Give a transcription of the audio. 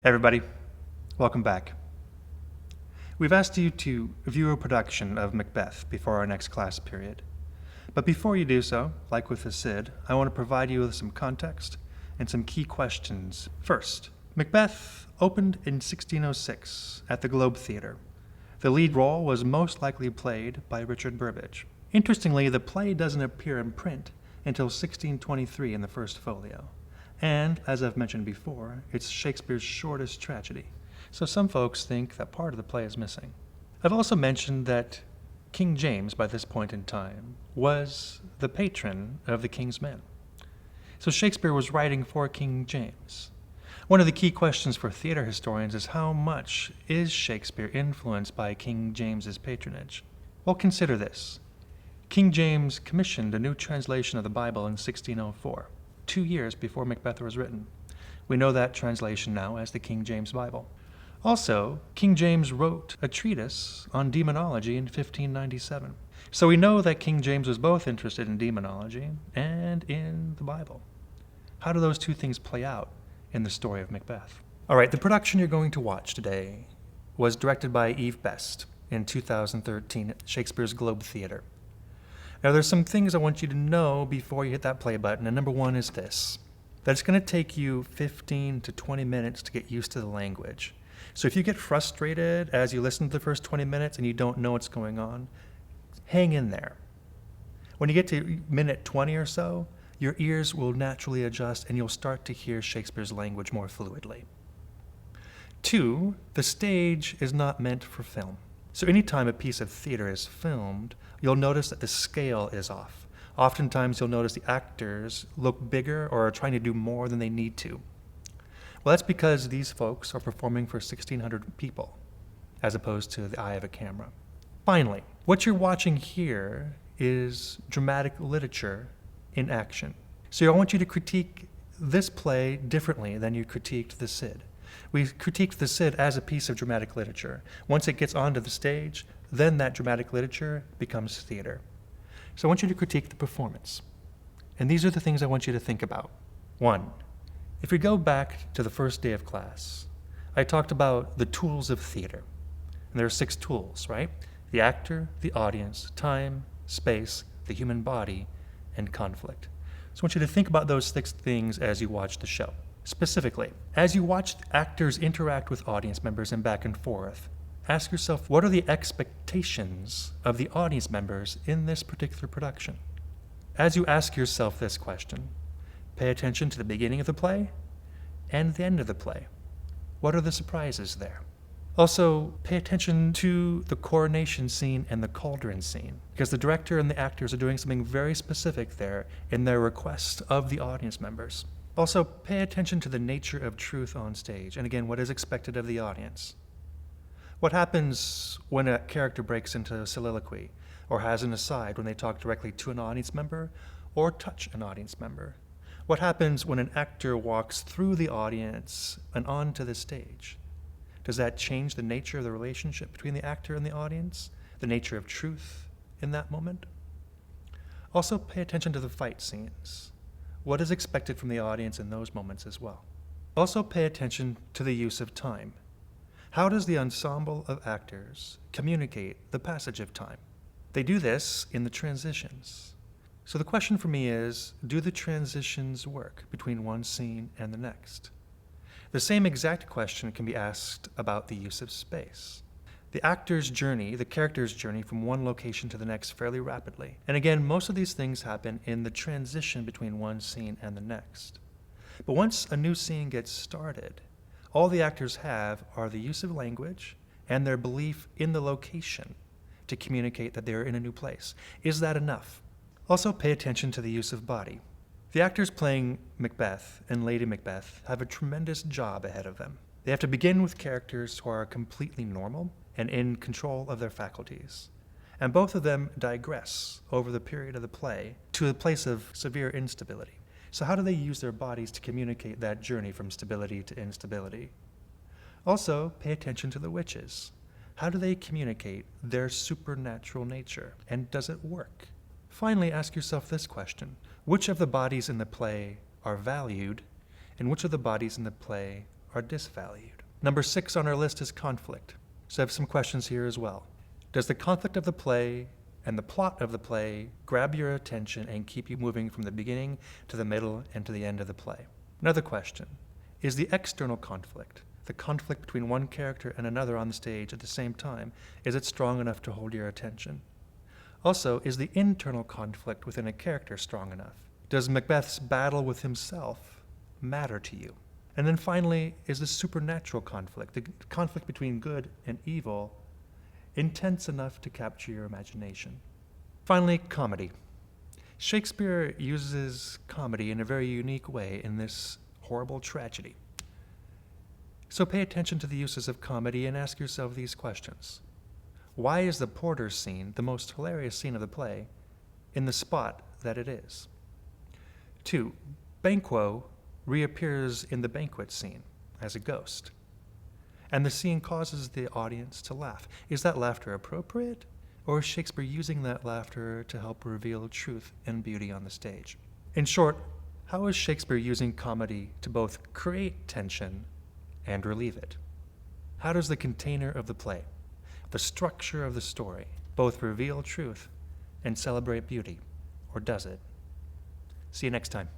Everybody, welcome back. We've asked you to view a production of Macbeth before our next class period. But before you do so, like with the Cid, I want to provide you with some context and some key questions. First, Macbeth opened in 1606 at the Globe Theatre. The lead role was most likely played by Richard Burbage. Interestingly, the play doesn't appear in print until 1623 in the first folio. And, as I've mentioned before, it's Shakespeare's shortest tragedy, so some folks think that part of the play is missing. I've also mentioned that King James, by this point in time, was the patron of the King's Men. So Shakespeare was writing for King James. One of the key questions for theater historians is how much is Shakespeare influenced by King James's patronage? Well, consider this. King James commissioned a new translation of the Bible in 1604. 2 years before Macbeth was written. We know that translation now as the King James Bible. Also, King James wrote a treatise on demonology in 1597. So we know that King James was both interested in demonology and in the Bible. How do those two things play out in the story of Macbeth? All right, the production you're going to watch today was directed by Eve Best in 2013 at Shakespeare's Globe Theatre. Now, there's some things I want you to know before you hit that play button, and number one is this, that it's going to take you 15 to 20 minutes to get used to the language. So if you get frustrated as you listen to the first 20 minutes and you don't know what's going on, hang in there. When you get to minute 20 or so, your ears will naturally adjust and you'll start to hear Shakespeare's language more fluidly. 2, the stage is not meant for film. So anytime a piece of theater is filmed, you'll notice that the scale is off. Oftentimes you'll notice the actors look bigger or are trying to do more than they need to. Well, that's because these folks are performing for 1,600 people, as opposed to the eye of a camera. Finally, what you're watching here is dramatic literature in action. So I want you to critique this play differently than you critiqued the Cid. We critiqued the Cid as a piece of dramatic literature. Once it gets onto the stage, then that dramatic literature becomes theater. So I want you to critique the performance. And these are the things I want you to think about. 1, if we go back to the first day of class, I talked about the tools of theater. And there are 6 tools, right? The actor, the audience, time, space, the human body, and conflict. So I want you to think about those 6 things as you watch the show. Specifically, as you watch actors interact with audience members and back and forth, ask yourself, what are the expectations of the audience members in this particular production? As you ask yourself this question, pay attention to the beginning of the play and the end of the play. What are the surprises there? Also, pay attention to the coronation scene and the cauldron scene, because the director and the actors are doing something very specific there in their request of the audience members. Also, pay attention to the nature of truth on stage, and again, what is expected of the audience. What happens when a character breaks into a soliloquy, or has an aside when they talk directly to an audience member, or touch an audience member? What happens when an actor walks through the audience and onto the stage? Does that change the nature of the relationship between the actor and the audience, the nature of truth in that moment? Also, pay attention to the fight scenes. What is expected from the audience in those moments as well? Also pay attention to the use of time. How does the ensemble of actors communicate the passage of time? They do this in the transitions. So the question for me is, do the transitions work between one scene and the next? The same exact question can be asked about the use of space. The actor's journey, the character's journey from one location to the next fairly rapidly. And again, most of these things happen in the transition between one scene and the next. But once a new scene gets started, all the actors have are the use of language and their belief in the location to communicate that they're in a new place. Is that enough? Also pay attention to the use of body. The actors playing Macbeth and Lady Macbeth have a tremendous job ahead of them. They have to begin with characters who are completely normal and in control of their faculties. And both of them digress over the period of the play to a place of severe instability. So how do they use their bodies to communicate that journey from stability to instability? Also, pay attention to the witches. How do they communicate their supernatural nature? And does it work? Finally, ask yourself this question. Which of the bodies in the play are valued, and which of the bodies in the play are disvalued. Number 6 on our list is conflict. So I have some questions here as well. Does the conflict of the play and the plot of the play grab your attention and keep you moving from the beginning to the middle and to the end of the play? Another question. Is the external conflict, the conflict between one character and another on the stage at the same time, is it strong enough to hold your attention? Also, is the internal conflict within a character strong enough? Does Macbeth's battle with himself matter to you? And then finally, is the supernatural conflict, the conflict between good and evil, intense enough to capture your imagination? Finally, comedy. Shakespeare uses comedy in a very unique way in this horrible tragedy. So pay attention to the uses of comedy and ask yourself these questions. Why is the porter scene the most hilarious scene of the play in the spot that it is? 2. Banquo reappears in the banquet scene as a ghost, and the scene causes the audience to laugh. Is that laughter appropriate, or is Shakespeare using that laughter to help reveal truth and beauty on the stage? In short, how is Shakespeare using comedy to both create tension and relieve it? How does the container of the play, the structure of the story, both reveal truth and celebrate beauty, or does it? See you next time.